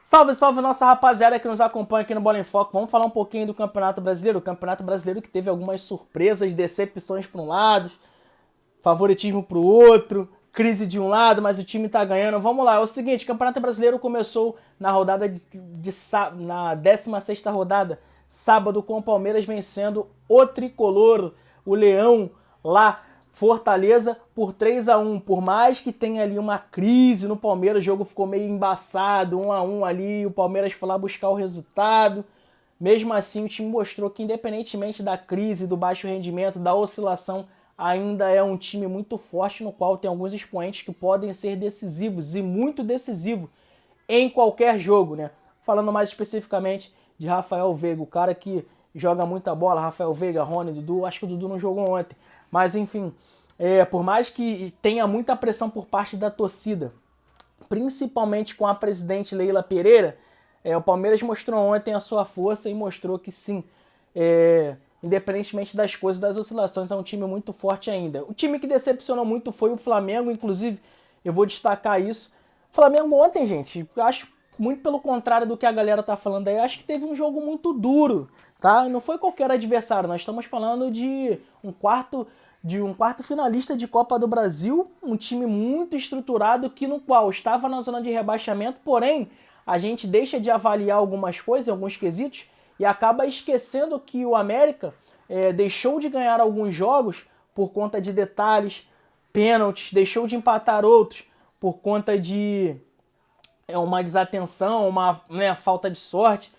Salve, salve nossa rapaziada que nos acompanha aqui no Bola em Foco. Vamos falar um pouquinho do Campeonato Brasileiro. O Campeonato Brasileiro que teve algumas surpresas, decepções para um lado, favoritismo para o outro, crise de um lado, mas o time tá ganhando. Vamos lá, é o seguinte, o Campeonato Brasileiro começou na rodada na 16ª rodada, sábado, com o Palmeiras vencendo o Tricolor, o Leão, lá Fortaleza por 3-1. Por mais que tenha ali uma crise no Palmeiras, o jogo ficou meio embaçado, 1-1 ali, o Palmeiras foi lá buscar o resultado. Mesmo assim, o time mostrou que, independentemente da crise, do baixo rendimento, da oscilação, ainda é um time muito forte, no qual tem alguns expoentes que podem ser decisivos e muito decisivos em qualquer jogo, né? Falando mais especificamente de Rafael Veiga, o cara que joga muita bola, Rafael Veiga, Rony, Dudu, acho que o Dudu não jogou ontem, mas enfim, por mais que tenha muita pressão por parte da torcida, principalmente com a presidente Leila Pereira, o Palmeiras mostrou ontem a sua força e mostrou que sim, independentemente das coisas, das oscilações, é um time muito forte ainda. O time que decepcionou muito foi o Flamengo, inclusive eu vou destacar isso. O Flamengo ontem, gente, eu acho muito pelo contrário do que a galera tá falando aí, eu acho que teve um jogo muito duro, tá? Não foi qualquer adversário, nós estamos falando de um quarto finalista de Copa do Brasil, um time muito estruturado que no qual estava na zona de rebaixamento, porém a gente deixa de avaliar algumas coisas, alguns quesitos, e acaba esquecendo que o América deixou de ganhar alguns jogos por conta de detalhes, pênaltis, deixou de empatar outros por conta de uma desatenção, uma falta de sorte,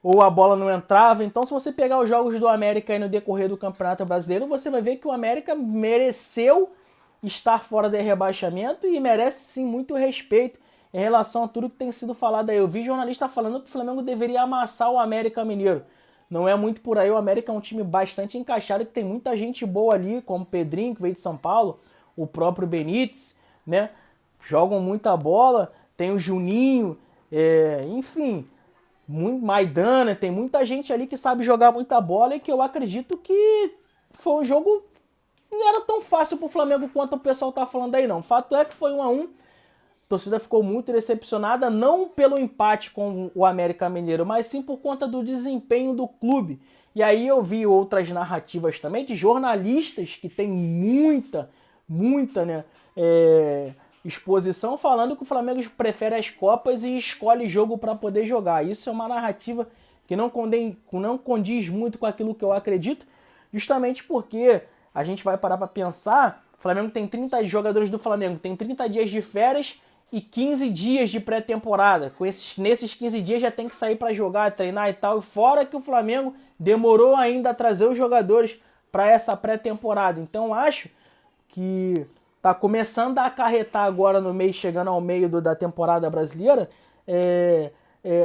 ou a bola não entrava. Então, se você pegar os jogos do América aí no decorrer do Campeonato Brasileiro, você vai ver que o América mereceu estar fora de rebaixamento e merece sim muito respeito em relação a tudo que tem sido falado aí. Eu vi jornalista falando que o Flamengo deveria amassar o América Mineiro. Não é muito por aí, o América é um time bastante encaixado, que tem muita gente boa ali, como o Pedrinho, que veio de São Paulo, o próprio Benítez, né? Jogam muita bola, tem o Juninho, enfim, Maidana, tem muita gente ali que sabe jogar muita bola e que eu acredito que foi um jogo que não era tão fácil pro Flamengo quanto o pessoal tá falando aí não. O fato é que foi 1-1, a torcida ficou muito decepcionada, não pelo empate com o América Mineiro, mas sim por conta do desempenho do clube. E aí eu vi outras narrativas também de jornalistas que tem muita, né, exposição falando que o Flamengo prefere as Copas e escolhe jogo para poder jogar. Isso é uma narrativa que não condiz muito com aquilo que eu acredito, justamente porque a gente vai parar para pensar, o Flamengo tem 30 jogadores do Flamengo, tem 30 dias de férias e 15 dias de pré-temporada. Nesses 15 dias já tem que sair para jogar, treinar e tal, fora que o Flamengo demorou ainda a trazer os jogadores para essa pré-temporada. Então acho que tá começando a acarretar agora no meio, chegando ao meio da temporada brasileira,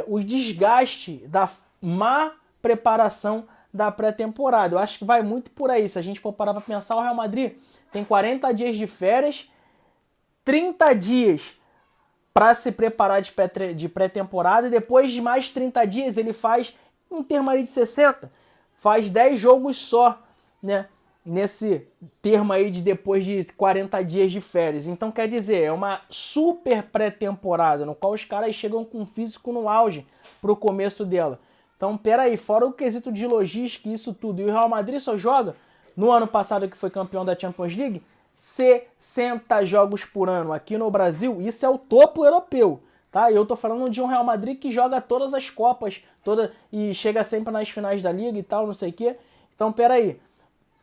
o desgaste da má preparação da pré-temporada. Eu acho que vai muito por aí. Se a gente for parar para pensar, o Real Madrid tem 40 dias de férias, 30 dias para se preparar de pré-temporada, e depois de mais 30 dias ele faz um termo aí de 60, faz 10 jogos só, né? Nesse termo aí de depois de 40 dias de férias. Então quer dizer, é uma super pré-temporada, no qual os caras chegam com o físico no auge pro começo dela. Então peraí, fora o quesito de logística e isso tudo, e o Real Madrid só joga, no ano passado que foi campeão da Champions League, 60 jogos por ano. Aqui no Brasil, isso é o topo europeu, tá? Eu tô falando de um Real Madrid que joga todas as Copas, e chega sempre nas finais da Liga e tal, não sei o quê. Então peraí,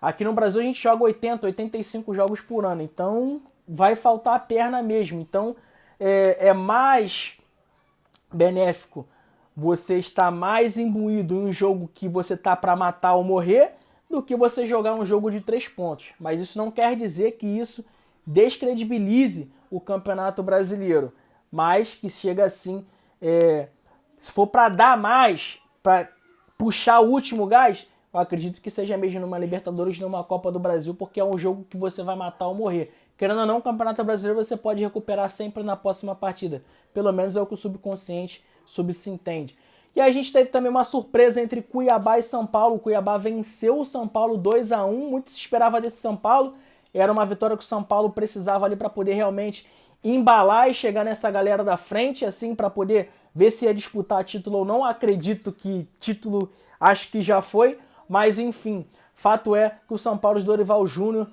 aqui no Brasil a gente joga 80, 85 jogos por ano, então vai faltar a perna mesmo. Então é mais benéfico você estar mais imbuído em um jogo que você tá para matar ou morrer do que você jogar um jogo de 3 pontos. Mas isso não quer dizer que isso descredibilize o Campeonato Brasileiro, mas que chega assim, se for para dar mais, para puxar o último gás, eu acredito que seja mesmo numa Libertadores, numa Copa do Brasil, porque é um jogo que você vai matar ou morrer. Querendo ou não, o Campeonato Brasileiro você pode recuperar sempre na próxima partida. Pelo menos é o que o subconsciente subentende. E a gente teve também uma surpresa entre Cuiabá e São Paulo. O Cuiabá venceu o São Paulo 2-1. Muito se esperava desse São Paulo. Era uma vitória que o São Paulo precisava ali para poder realmente embalar e chegar nessa galera da frente, assim, para poder ver se ia disputar título ou não. Acredito que título, acho que já foi, mas enfim, fato é que o São Paulo de Dorival Júnior,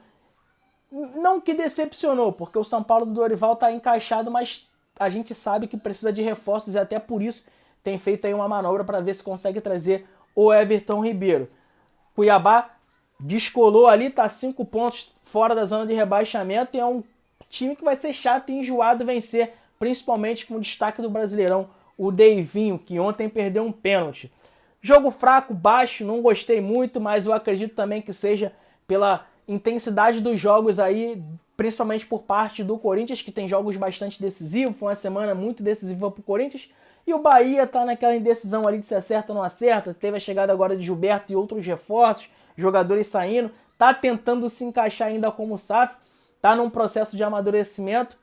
não que decepcionou, porque o São Paulo do Dorival está encaixado, mas a gente sabe que precisa de reforços e até por isso tem feito aí uma manobra para ver se consegue trazer o Everton Ribeiro. Cuiabá descolou ali, tá 5 pontos fora da zona de rebaixamento e é um time que vai ser chato e enjoado vencer, principalmente com o destaque do Brasileirão, o Deivinho, que ontem perdeu um pênalti. Jogo fraco, baixo, não gostei muito, mas eu acredito também que seja pela intensidade dos jogos aí, principalmente por parte do Corinthians, que tem jogos bastante decisivos, foi uma semana muito decisiva pro Corinthians, e o Bahia tá naquela indecisão ali de se acerta ou não acerta, teve a chegada agora de Gilberto e outros reforços, jogadores saindo, tá tentando se encaixar ainda como SAF, tá num processo de amadurecimento,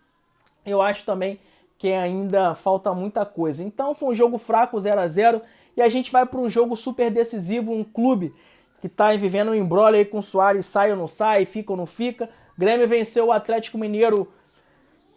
eu acho também que ainda falta muita coisa. Então foi um jogo fraco, 0-0, e a gente vai para um jogo super decisivo, um clube que está vivendo um embrolho aí com o Soares, sai ou não sai, fica ou não fica. Grêmio venceu o Atlético Mineiro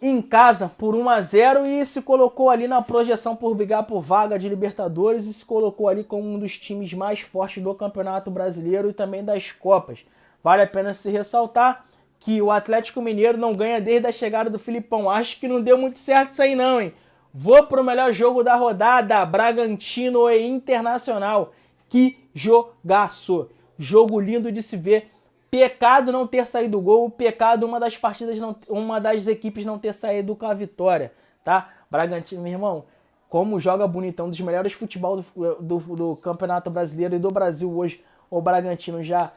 em casa por 1-0 e se colocou ali na projeção por brigar por vaga de Libertadores e se colocou ali como um dos times mais fortes do Campeonato Brasileiro e também das Copas. Vale a pena se ressaltar que o Atlético Mineiro não ganha desde a chegada do Filipão. Acho que não deu muito certo isso aí não, hein? Vou pro melhor jogo da rodada, Bragantino e Internacional. Que jogaço! Jogo lindo de se ver. Pecado não ter saído o gol, pecado uma das equipes não ter saído com a vitória, tá? Bragantino, meu irmão, como joga bonitão, um dos melhores futebol do Campeonato Brasileiro e do Brasil hoje, o Bragantino já há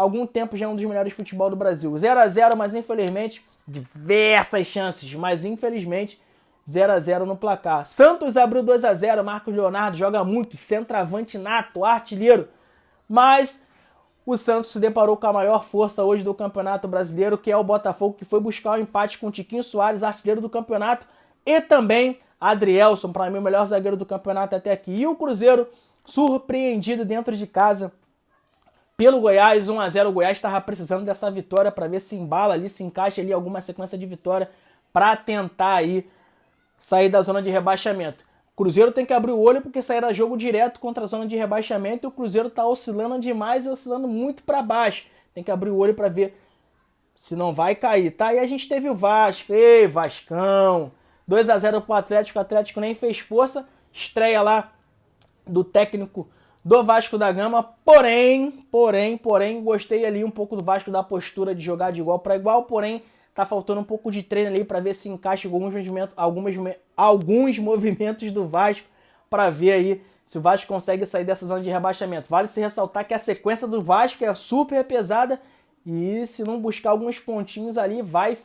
algum tempo já é um dos melhores futebol do Brasil. 0-0, mas infelizmente, diversas chances, mas infelizmente 0-0 no placar. Santos abriu 2-0, Marcos Leonardo joga muito, centroavante nato, artilheiro, mas o Santos se deparou com a maior força hoje do Campeonato Brasileiro, que é o Botafogo, que foi buscar o empate com o Tiquinho Soares, artilheiro do campeonato, e também Adrielson, para mim o melhor zagueiro do campeonato até aqui. E o Cruzeiro, surpreendido dentro de casa pelo Goiás, 1-0. O Goiás estava precisando dessa vitória para ver se embala ali, se encaixa ali alguma sequência de vitória para tentar aí sair da zona de rebaixamento. O Cruzeiro tem que abrir o olho porque sairá jogo direto contra a zona de rebaixamento e o Cruzeiro está oscilando demais e oscilando muito para baixo. Tem que abrir o olho para ver se não vai cair, tá? E a gente teve o Vasco, ei, Vascão, 2-0 pro Atlético, o Atlético nem fez força, estreia lá do técnico do Vasco da Gama, porém, gostei ali um pouco do Vasco da postura de jogar de igual para igual, porém, tá faltando um pouco de treino ali para ver se encaixa alguns movimentos do Vasco para ver aí se o Vasco consegue sair dessa zona de rebaixamento. Vale se ressaltar que a sequência do Vasco é super pesada e se não buscar alguns pontinhos ali vai